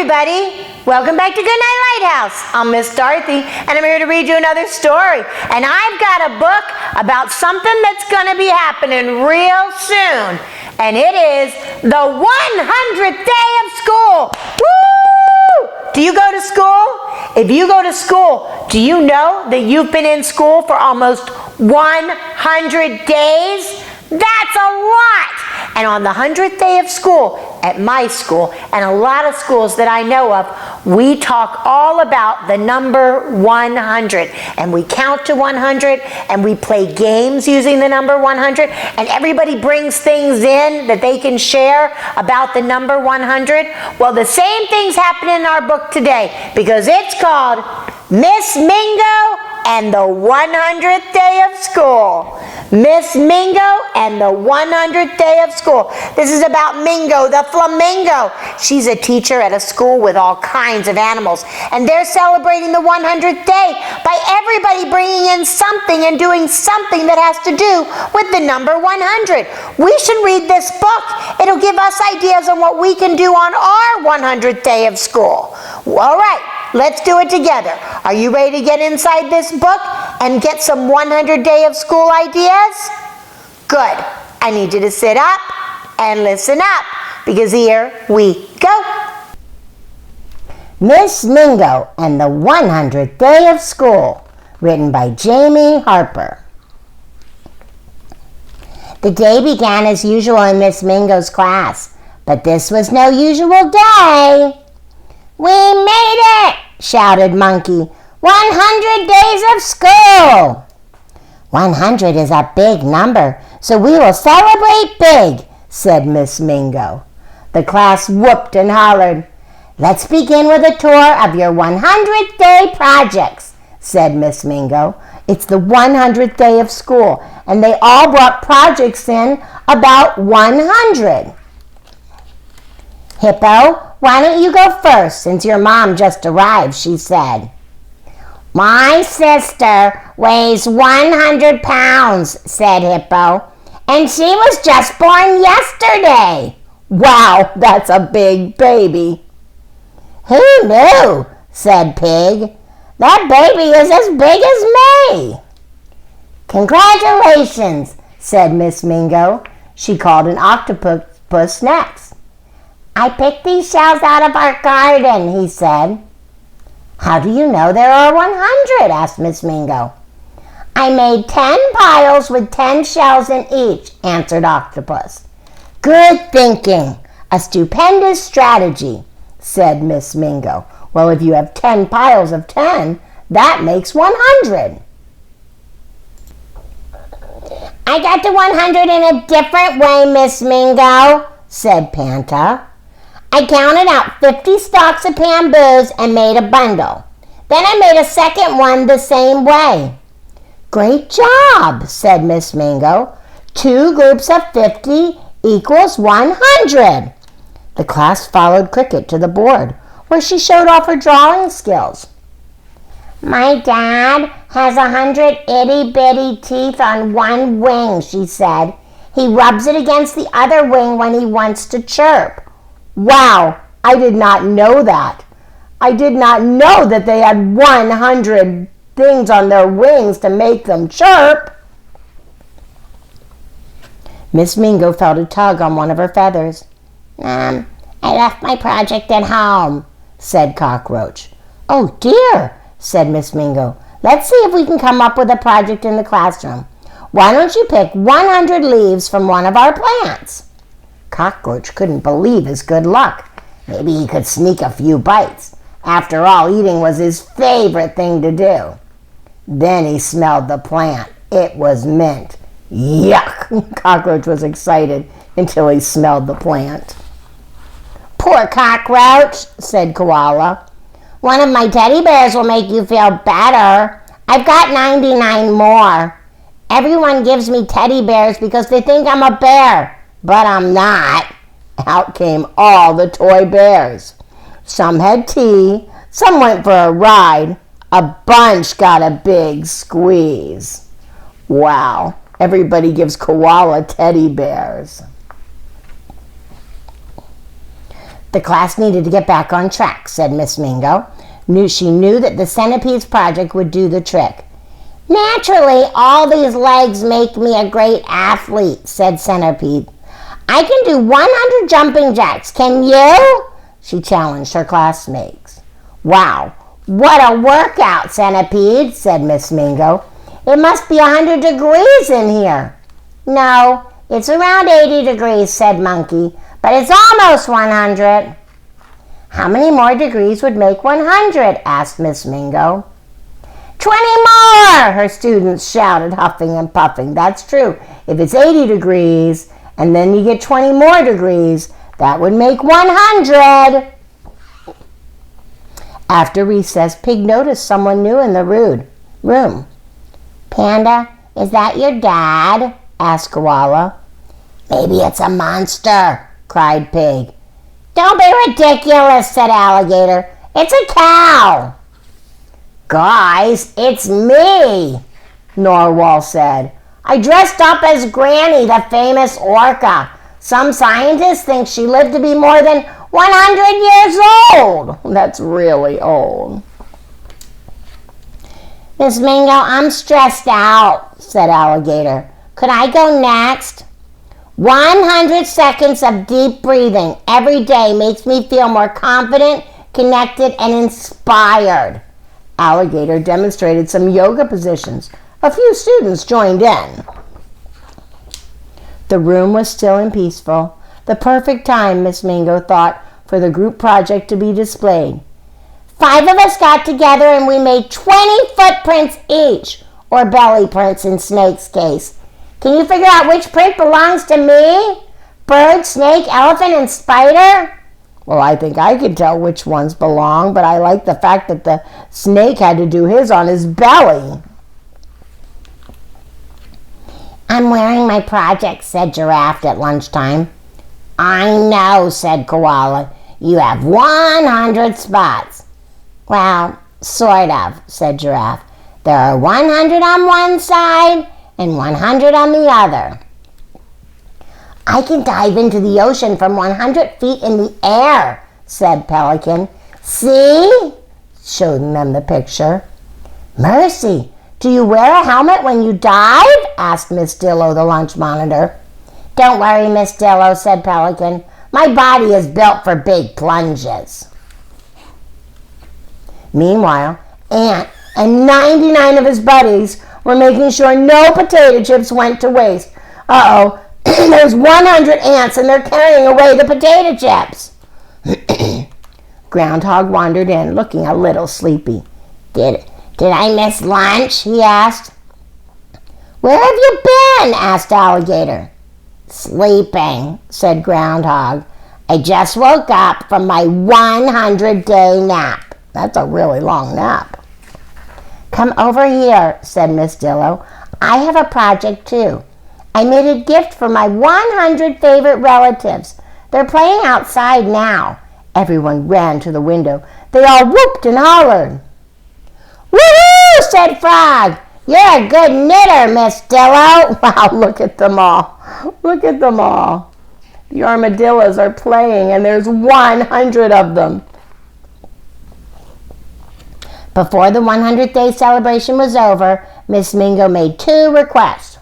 everybody. Welcome back to Goodnight Lighthouse. I'm Miss Dorothy, and I'm here to read you another story. And I've got a book about something that's going to be happening real soon. And it is the 100th day of school. Woo! Do you go to school? If you go to school, do you know that you've been in school for almost 100 days? That's a lot! And on the 100th day of school, at my school, and a lot of schools that I know of, we talk all about the number 100. And we count to 100, and we play games using the number 100, and everybody brings things in that they can share about the number 100. Well, the same thing's happening in our book today, because it's called Miss Mingo and the 100th day of school. Miss Mingo and the 100th day of school. This is about Mingo the Flamingo. She's a teacher at a school with all kinds of animals, and they're celebrating the 100th day by everybody bringing in something and doing something that has to do with the number 100. We should read this book. It'll give us ideas on what we can do on our 100th day of school. All right. Let's do it together. Are you ready to get inside this book and get some 100 day of school ideas? Good. I need you to sit up and listen up, because here we go. Miss Mingo and the 100th day of school, written by Jamie Harper. The day began as usual in Miss Mingo's class, but this was no usual day. "We made it!" shouted Monkey. 100 days of school! 100 is a big number, so we will celebrate big, said Miss Mingo. The class whooped and hollered. "Let's begin with a tour of your 100th day projects," said Miss Mingo. It's the 100th day of school, and they all brought projects in about 100. "Hippo, why don't you go first, since your mom just arrived," she said. "My sister weighs 100 pounds, said Hippo, "and she was just born yesterday." "Wow, that's a big baby." "Who knew?" said Pig. "That baby is as big as me." "Congratulations," said Miss Mingo. She called an octopus next. "I picked these shells out of our garden," he said. "How do you know there are 100? asked Miss Mingo. "I made 10 piles with 10 shells in each," answered Octopus. "Good thinking. A stupendous strategy," said Miss Mingo. "Well, if you have 10 piles of 10, that makes 100. "I got to 100 in a different way, Miss Mingo," said Panda. "I counted out 50 stalks of bamboos and made a bundle. Then I made a second one the same way." "Great job," said Miss Mingo. 2 groups of 50 equals 100. The class followed Cricket to the board, where she showed off her drawing skills. "My dad has 100 itty-bitty teeth on one wing," she said. "He rubs it against the other wing when he wants to chirp." "Wow, I did not know that. I did not know that they had 100 things on their wings to make them chirp." Miss Mingo felt a tug on one of her feathers. I left my project at home," said Cockroach. "Oh dear," said Miss Mingo. "Let's see if we can come up with a project in the classroom. Why don't you pick 100 leaves from one of our plants?" Cockroach couldn't believe his good luck. Maybe he could sneak a few bites. After all, eating was his favorite thing to do. Then he smelled the plant. It was mint. Yuck! Cockroach was excited until he smelled the plant. "Poor Cockroach," said Koala. "One of my teddy bears will make you feel better. I've got 99 more. Everyone gives me teddy bears because they think I'm a bear. But I'm not." Out came all the toy bears. Some had tea, some went for a ride. A bunch got a big squeeze. Wow, everybody gives Koala teddy bears. The class needed to get back on track, said Miss Mingo. She knew that the Centipede's project would do the trick. Naturally, all these legs make me a great athlete, said Centipede. I can do 100 jumping jacks. Can you? She challenged her classmates. Wow, what a workout, Centipede, said Miss Mingo. It must be 100 degrees in here. No, it's around 80 degrees, said Monkey, but it's almost 100. How many more degrees would make 100? Asked Miss Mingo. 20 more, her students shouted, huffing and puffing. That's true. If it's 80 degrees and then you get 20 more degrees, that would make 100. After recess, Pig noticed someone new in the room. Panda, is that your dad? Asked Koala. Maybe it's a monster, cried Pig. Don't be ridiculous, said Alligator. It's a cow. Guys, it's me, Narwhal said. I dressed up as Granny, the famous orca. Some scientists think she lived to be more than 100 years old. That's really old. Miss Mingo, I'm stressed out, said Alligator. Could I go next? 100 seconds of deep breathing every day makes me feel more confident, connected, and inspired. Alligator demonstrated some yoga positions. A few students joined in. The room was still and peaceful. The perfect time, Miss Mingo thought, for the group project to be displayed. 5 of us got together and we made 20 footprints each, or belly prints in Snake's case. Can you figure out which print belongs to me? Bird, snake, elephant, and spider? Well, I think I can tell which ones belong, but I like the fact that the snake had to do his on his belly. I'm wearing my project, said Giraffe at lunchtime. I know, said Koala. You have 100 spots. Well, sort of, said Giraffe. There are 100 on one side and 100 on the other. I can dive into the ocean from 100 feet in the air, said Pelican. See? Showing them the picture. Mercy, do you wear a helmet when you dive? Asked Miss Dillo, the lunch monitor. Don't worry, Miss Dillo, said Pelican. My body is built for big plunges. Meanwhile, Ant and 99 of his buddies were making sure no potato chips went to waste. Uh-oh. There's 100 ants and they're carrying away the potato chips. Groundhog wandered in, looking a little sleepy. Did I miss lunch? He asked. Where have you been? Asked Alligator. Sleeping, said Groundhog. I just woke up from my 100-day nap. That's a really long nap. Come over here, said Miss Dillo. I have a project too. I made a gift for my 100 favorite relatives. They're playing outside now. Everyone ran to the window. They all whooped and hollered. Woo-hoo, said Frog. You're a good knitter, Miss Dillo. Wow, look at them all. Look at them all. The armadillos are playing and there's 100 of them. Before the 100th day celebration was over, Miss Mingo made 2 requests.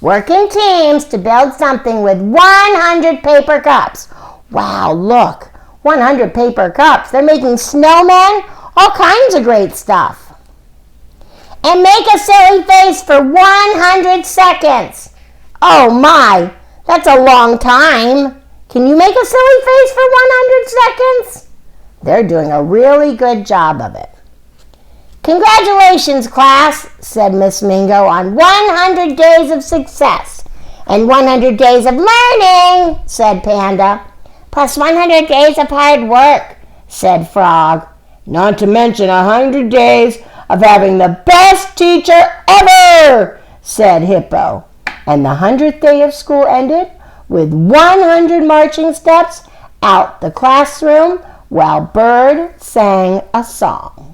Work in teams to build something with 100 paper cups. Wow, look, 100 paper cups. They're making snowmen, all kinds of great stuff. And make a silly face for 100 seconds. Oh my, that's a long time. Can you make a silly face for 100 seconds? They're doing a really good job of it. Congratulations, class, said Miss Mingo, on 100 days of success. And 100 days of learning, said Panda. Plus 100 days of hard work, said Frog. Not to mention 100 days of having the best teacher ever, said Hippo. And the 100th day of school ended with 100 marching steps out the classroom while Bird sang a song.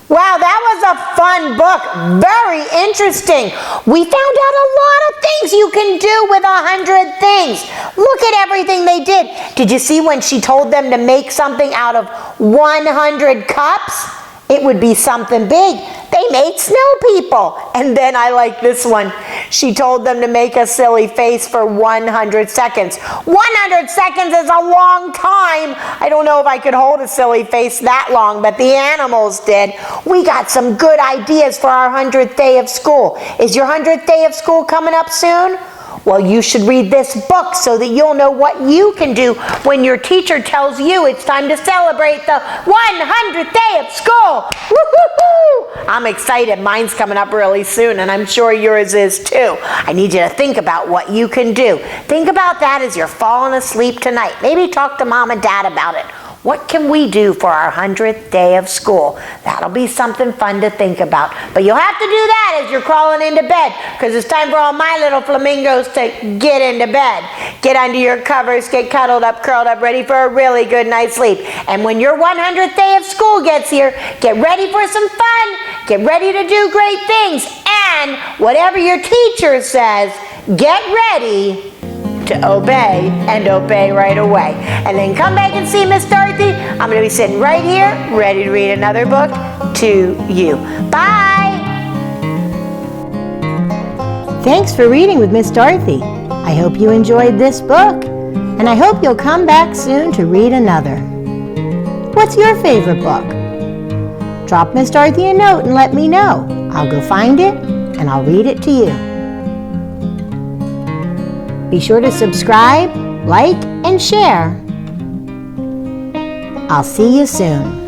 Wow, that was a fun book. Very interesting. We found out a lot of things you can do with 100 things. Look at everything they did. Did you see when she told them to make something out of 100 cups? It would be something big. They made snow people. And then I like this one. She told them to make a silly face for 100 seconds. 100 seconds is a long time. I don't know if I could hold a silly face that long, but the animals did. We got some good ideas for our 100th day of school. Is your 100th day of school coming up soon? Well, you should read this book so that you'll know what you can do when your teacher tells you it's time to celebrate the 100th day of school. Woo-hoo-hoo! I'm excited. Mine's coming up really soon, and I'm sure yours is too. I need you to think about what you can do. Think about that as you're falling asleep tonight. Maybe talk to Mom and Dad about it. What can we do for our 100th day of school? That'll be something fun to think about. But you'll have to do that as you're crawling into bed, because it's time for all my little flamingos to get into bed. Get under your covers, get cuddled up, curled up, ready for a really good night's sleep. And when your 100th day of school gets here, get ready for some fun. Get ready to do great things. And whatever your teacher says, get ready to obey, and obey right away. And then come back and see Miss Dorothy. I'm going to be sitting right here, ready to read another book to you. Bye! Thanks for reading with Miss Dorothy. I hope you enjoyed this book, and I hope you'll come back soon to read another. What's your favorite book? Drop Miss Dorothy a note and let me know. I'll go find it, and I'll read it to you. Be sure to subscribe, like, and share. I'll see you soon.